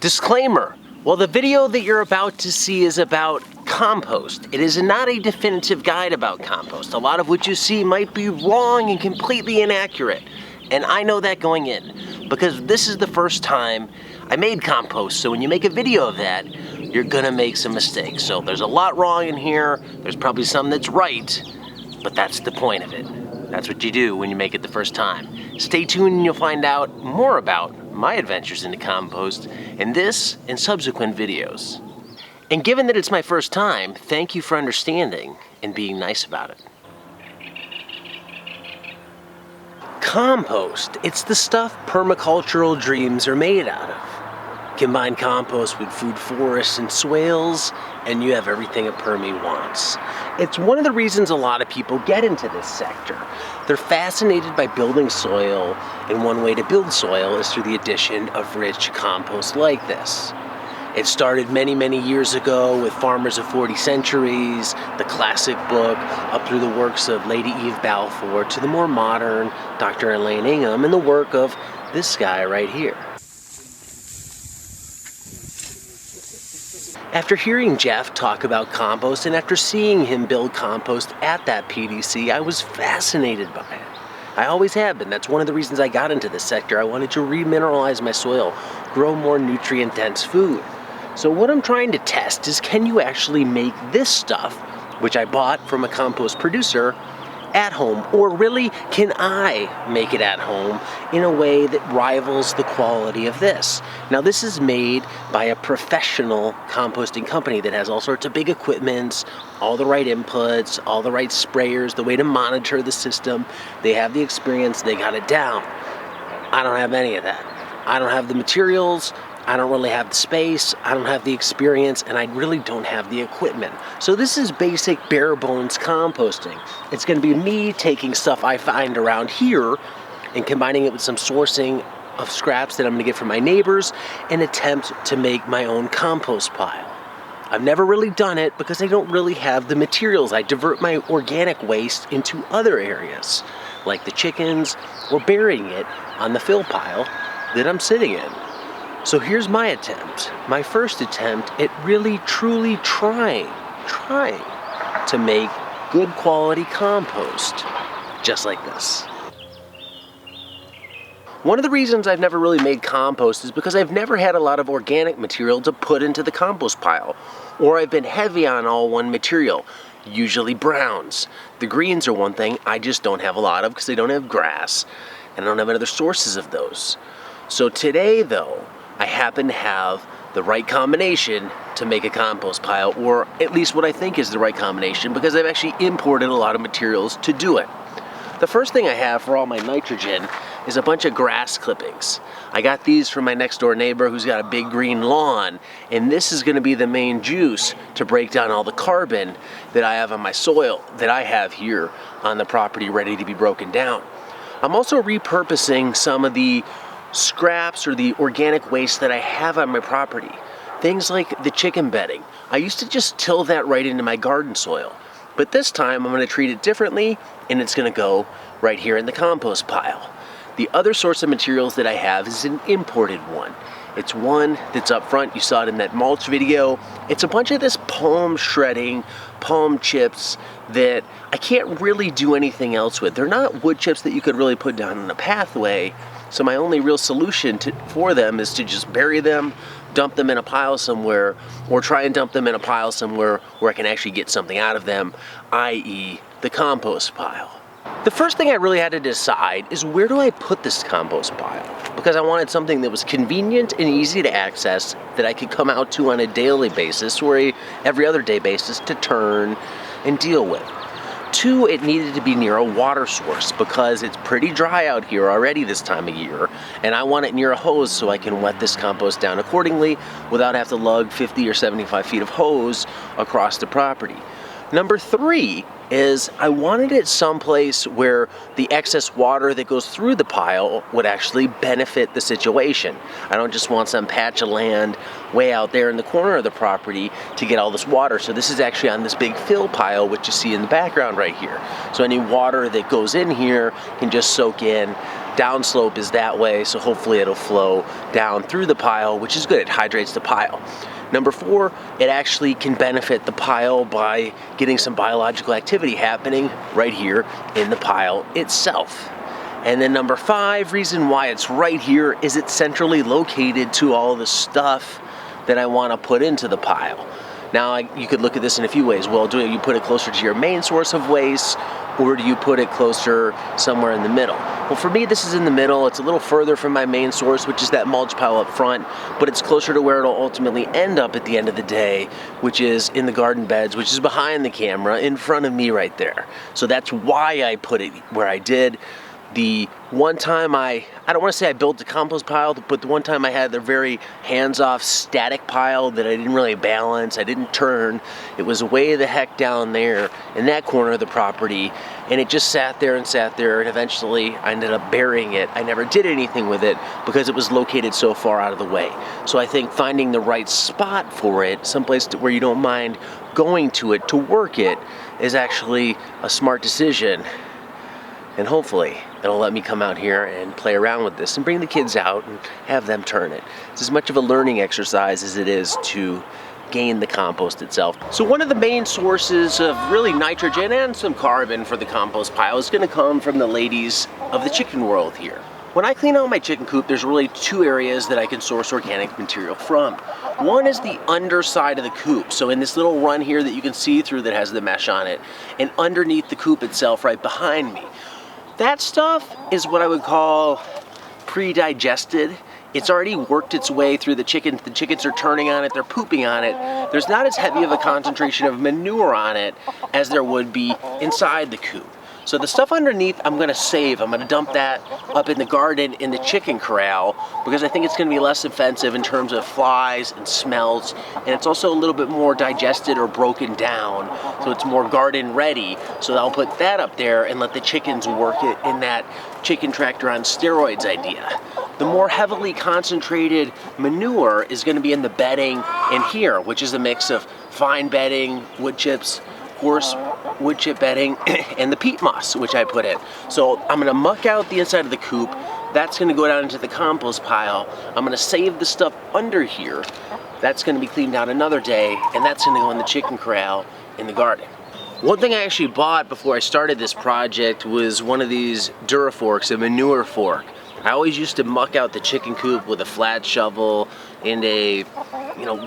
Disclaimer. Well, the video that you're about to see is about compost. It is not a definitive guide about compost. A lot of what you see might be wrong and completely inaccurate. And I know that going in, because this is the first time I made compost. So when you make a video of that, you're gonna make some mistakes. So there's a lot wrong in here. There's probably some that's right, but that's the point of it. That's what you do when you make it the first time. Stay tuned and you'll find out more about my adventures into compost in this and subsequent videos. And given that it's my first time, thank you for understanding and being nice about it. Compost, it's the stuff permacultural dreams are made out of. Combine compost with food forests and swales, and you have everything a permie wants. It's one of the reasons a lot of people get into this sector. They're fascinated by building soil, and one way to build soil is through the addition of rich compost like this. It started many, many years ago with Farmers of 40 Centuries, the classic book, up through the works of Lady Eve Balfour, to the more modern Dr. Elaine Ingham, and the work of this guy right here. After hearing Jeff talk about compost and after seeing him build compost at that PDC, I was fascinated by it. I always have been. That's one of the reasons I got into this sector. I wanted to remineralize my soil, grow more nutrient-dense food. So what I'm trying to test is, can you actually make this stuff, which I bought from a compost producer, at home? Or really, can I make it at home in a way that rivals the quality of this? Now, this is made by a professional composting company that has all sorts of big equipment, all the right inputs, all the right sprayers, the way to monitor the system. They have the experience, they got it down. I don't have any of that. I don't have the materials, I don't really have the space, I don't have the experience, and I really don't have the equipment. So this is basic bare bones composting. It's gonna be me taking stuff I find around here and combining it with some sourcing of scraps that I'm gonna get from my neighbors and attempt to make my own compost pile. I've never really done it because I don't really have the materials. I divert my organic waste into other areas, like the chickens, or burying it on the fill pile that I'm sitting in. So here's my attempt, my first attempt at really truly trying to make good quality compost, just like this. One of the reasons I've never really made compost is because I've never had a lot of organic material to put into the compost pile, or I've been heavy on all one material, usually browns. The greens are one thing I just don't have a lot of because they don't have grass, and I don't have any other sources of those. So today though, I happen to have the right combination to make a compost pile, or at least what I think is the right combination, because I've actually imported a lot of materials to do it. The first thing I have for all my nitrogen is a bunch of grass clippings. I got these from my next door neighbor who's got a big green lawn, and this is gonna be the main juice to break down all the carbon that I have on my soil, that I have here on the property ready to be broken down. I'm also repurposing some of the scraps or the organic waste that I have on my property. Things like the chicken bedding. I used to just till that right into my garden soil, but this time I'm gonna treat it differently, and it's gonna go right here in the compost pile. The other source of materials that I have is an imported one. It's one that's up front, you saw it in that mulch video. It's a bunch of this palm shredding, palm chips that I can't really do anything else with. They're not wood chips that you could really put down in a pathway. So my only real solution for them is to just bury them, dump them in a pile somewhere, or try and dump them in a pile somewhere where I can actually get something out of them, i.e. the compost pile. The first thing I really had to decide is, where do I put this compost pile? Because I wanted something that was convenient and easy to access, that I could come out to on a daily basis or every other day basis to turn and deal with. Two, it needed to be near a water source because it's pretty dry out here already this time of year, and I want it near a hose so I can wet this compost down accordingly without having to lug 50 or 75 feet of hose across the property. Number three is, I wanted it someplace where the excess water that goes through the pile would actually benefit the situation. I don't just want some patch of land way out there in the corner of the property to get all this water. So this is actually on this big fill pile, which you see in the background right here. So any water that goes in here can just soak in downslope is that way, so hopefully it'll flow down through the pile, which is good. It hydrates the pile. Number 4, it actually can benefit the pile by getting some biological activity happening right here in the pile itself. And then number 5, reason why it's right here is it's centrally located to all the stuff that I want to put into the pile. Now, you could look at this in a few ways. Well, do you put it closer to your main source of waste, or do you put it closer somewhere in the middle? Well, for me, this is in the middle. It's a little further from my main source, which is that mulch pile up front, but it's closer to where it'll ultimately end up at the end of the day, which is in the garden beds, which is behind the camera, in front of me right there. So that's why I put it where I did. The one time I don't want to say I built the compost pile, but the one time I had the very hands-off static pile that I didn't really balance, I didn't turn, it was way the heck down there in that corner of the property, and it just sat there, and eventually I ended up burying it. I never did anything with it because it was located so far out of the way. So I think finding the right spot for it, someplace where you don't mind going to it to work it, is actually a smart decision. And hopefully it'll let me come out here and play around with this and bring the kids out and have them turn it. It's as much of a learning exercise as it is to gain the compost itself. So one of the main sources of really nitrogen and some carbon for the compost pile is going to come from the ladies of the chicken world here. When I clean out my chicken coop, there's really 2 areas that I can source organic material from. One is the underside of the coop. So in this little run here that you can see through that has the mesh on it, and underneath the coop itself right behind me. That stuff is what I would call pre-digested. It's already worked its way through the chickens. The chickens are turning on it, they're pooping on it. There's not as heavy of a concentration of manure on it as there would be inside the coop. So the stuff underneath I'm gonna save. I'm gonna dump that up in the garden in the chicken corral because I think it's gonna be less offensive in terms of flies and smells, and it's also a little bit more digested or broken down, so it's more garden ready. So I'll put that up there and let the chickens work it in that chicken tractor on steroids idea. The more heavily concentrated manure is gonna be in the bedding in here, which is a mix of fine bedding, wood chips, coarse wood chip bedding, and the peat moss, which I put in. So I'm gonna muck out the inside of the coop. That's gonna go down into the compost pile. I'm gonna save the stuff under here. That's gonna be cleaned out another day, and that's gonna go in the chicken corral in the garden. One thing I actually bought before I started this project was one of these Duraforks, a manure fork. I always used to muck out the chicken coop with a flat shovel and a,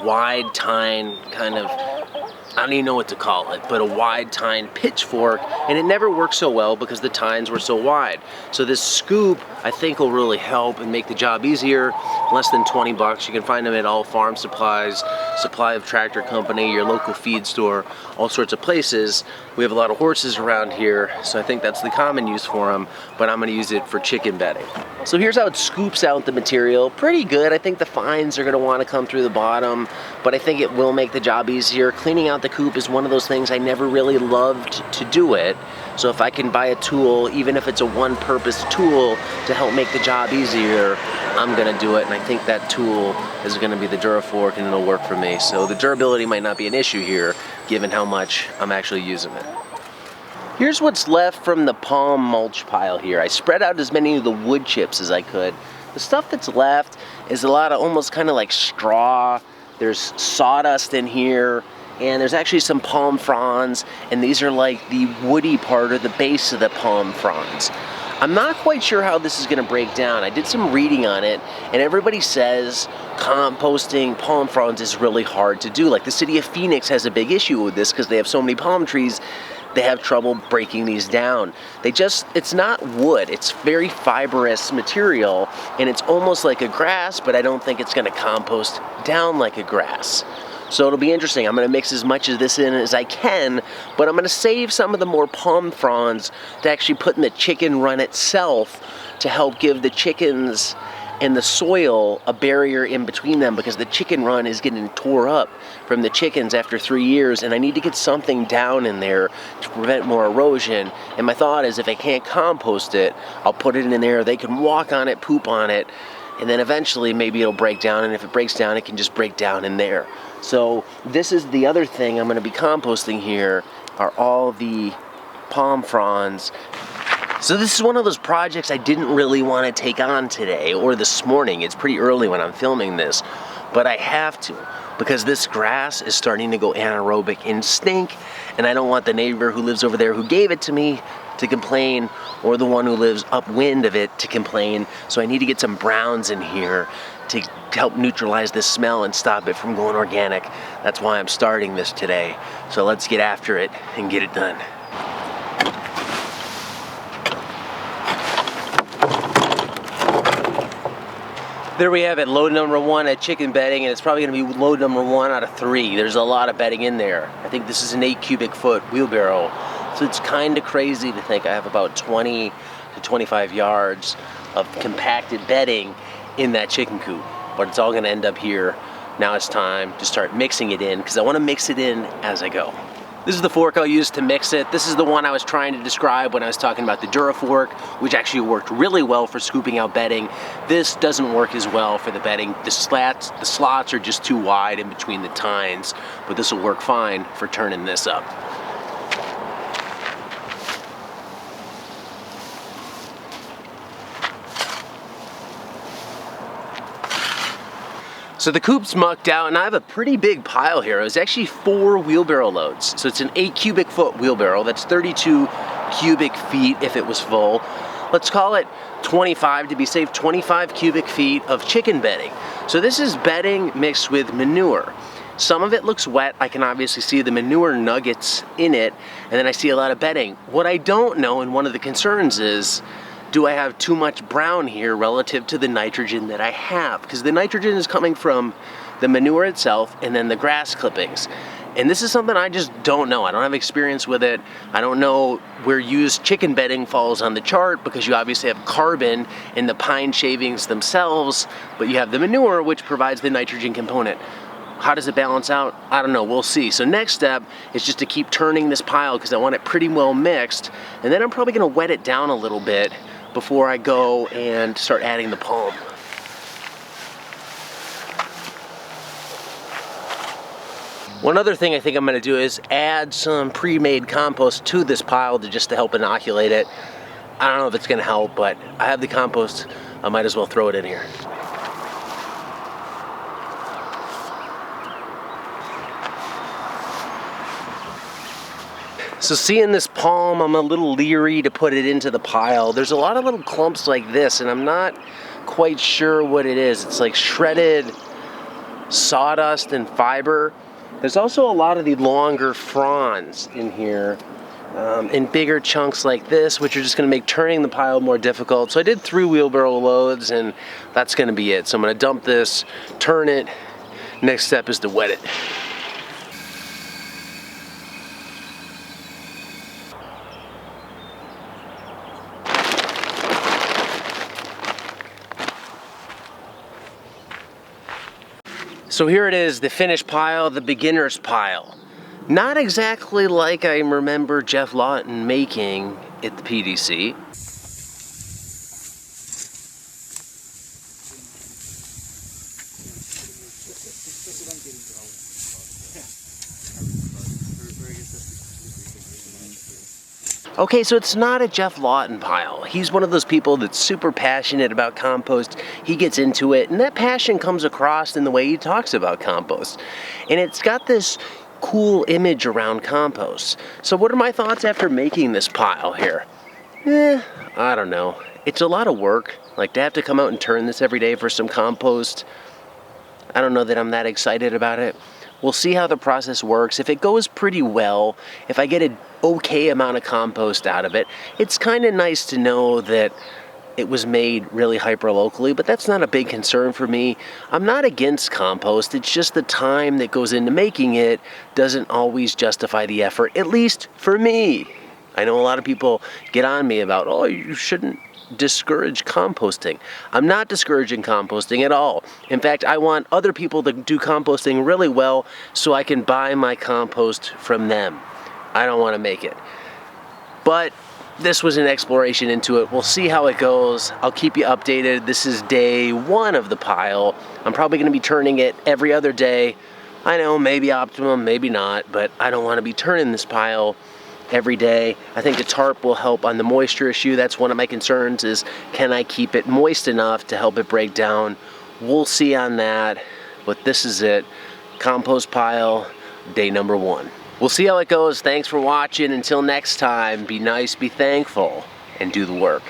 wide tine kind of, I don't even know what to call it, but a wide tine pitchfork, and it never worked so well because the tines were so wide. So this scoop, I think, will really help and make the job easier. Less than 20 bucks. You can find them at all farm supplies, Supply of Tractor Company, your local feed store, all sorts of places. We have a lot of horses around here, so I think that's the common use for them, but I'm gonna use it for chicken bedding. So here's how it scoops out the material. Pretty good. I think the fines are gonna wanna come through the bottom, but I think it will make the job easier. Cleaning out the coop is one of those things I never really loved to do it. So if I can buy a tool, even if it's a one-purpose tool to help make the job easier, I'm gonna do it, and I think that tool is gonna be the Durafork, and it'll work for me. So the durability might not be an issue here, given how much I'm actually using it. Here's what's left from the palm mulch pile here. I spread out as many of the wood chips as I could. The stuff that's left is a lot of almost kind of like straw. There's sawdust in here, and there's actually some palm fronds, and these are like the woody part or the base of the palm fronds. I'm not quite sure how this is gonna break down. I did some reading on it, and everybody says composting palm fronds is really hard to do. Like the city of Phoenix has a big issue with this because they have so many palm trees, they have trouble breaking these down. It's not wood, it's very fibrous material, and it's almost like a grass, but I don't think it's gonna compost down like a grass. So it'll be interesting. I'm gonna mix as much of this in as I can, but I'm gonna save some of the more palm fronds to actually put in the chicken run itself to help give the chickens and the soil a barrier in between them, because the chicken run is getting tore up from the chickens after 3 years, and I need to get something down in there to prevent more erosion. And my thought is if I can't compost it, I'll put it in there, they can walk on it, poop on it, and then eventually maybe it'll break down, and if it breaks down, it can just break down in there. So this is the other thing I'm gonna be composting here, are all the palm fronds. So this is one of those projects I didn't really want to take on today or this morning. It's pretty early when I'm filming this, but I have to because this grass is starting to go anaerobic and stink, and I don't want the neighbor who lives over there who gave it to me to complain, or the one who lives upwind of it to complain. So I need to get some browns in here to help neutralize this smell and stop it from going organic. That's why I'm starting this today. So let's get after it and get it done. There we have it, load number 1 at chicken bedding, and it's probably gonna be load number 1 out of 3. There's a lot of bedding in there. I think this is an 8 cubic foot wheelbarrow. So it's kind of crazy to think I have about 20 to 25 yards of compacted bedding in that chicken coop. But it's all gonna end up here. Now it's time to start mixing it in, because I wanna mix it in as I go. This is the fork I'll use to mix it. This is the one I was trying to describe when I was talking about the Dura fork, which actually worked really well for scooping out bedding. This doesn't work as well for the bedding. The slots are just too wide in between the tines, but this will work fine for turning this up. So the coop's mucked out, and I have a pretty big pile here. It was actually 4 wheelbarrow loads. So it's an 8 cubic foot wheelbarrow. That's 32 cubic feet if it was full. Let's call it 25 to be safe, 25 cubic feet of chicken bedding. So this is bedding mixed with manure. Some of it looks wet. I can obviously see the manure nuggets in it, and then I see a lot of bedding. What I don't know, and one of the concerns is, do I have too much brown here relative to the nitrogen that I have? Because the nitrogen is coming from the manure itself and then the grass clippings. And this is something I just don't know. I don't have experience with it. I don't know where used chicken bedding falls on the chart, because you obviously have carbon in the pine shavings themselves, but you have the manure, which provides the nitrogen component. How does it balance out? I don't know, we'll see. So next step is just to keep turning this pile, because I want it pretty well mixed. And then I'm probably gonna wet it down a little bit before I go and start adding the palm. One other thing I think I'm gonna do is add some pre-made compost to this pile just to help inoculate it. I don't know if it's gonna help, but I have the compost. I might as well throw it in here. So seeing this palm, I'm a little leery to put it into the pile. There's a lot of little clumps like this, and I'm not quite sure what it is. It's like shredded sawdust and fiber. There's also a lot of the longer fronds in here, in bigger chunks like this, which are just gonna make turning the pile more difficult. So I did 3 wheelbarrow loads, and that's gonna be it. So I'm gonna dump this, turn it. Next step is to wet it. So here it is, the finished pile, the beginner's pile. Not exactly like I remember Jeff Lawton making at the PDC. Okay, so it's not a Jeff Lawton pile. He's one of those people that's super passionate about compost. He gets into it, and that passion comes across in the way he talks about compost. And it's got this cool image around compost. So what are my thoughts after making this pile here? I don't know. It's a lot of work. Like, to have to come out and turn this every day for some compost, I don't know that I'm that excited about it. We'll see how the process works. If it goes pretty well, if I get an okay amount of compost out of it, it's kind of nice to know that it was made really hyper-locally, but that's not a big concern for me. I'm not against compost, it's just the time that goes into making it doesn't always justify the effort, at least for me. I know a lot of people get on me about, oh, you shouldn't discourage composting. I'm not discouraging composting at all. In fact, I want other people to do composting really well so I can buy my compost from them. I don't want to make it. But this was an exploration into it. We'll see how it goes. I'll keep you updated. This is day 1 of the pile. I'm probably going to be turning it every other day. I know, maybe optimum, maybe not, but I don't want to be turning this pile every day. I think the tarp will help on the moisture issue. That's one of my concerns, is can I keep it moist enough to help it break down? We'll see on that, but this is it. Compost pile, day number 1. We'll see how it goes. Thanks for watching. Until next time, be nice, be thankful, and do the work.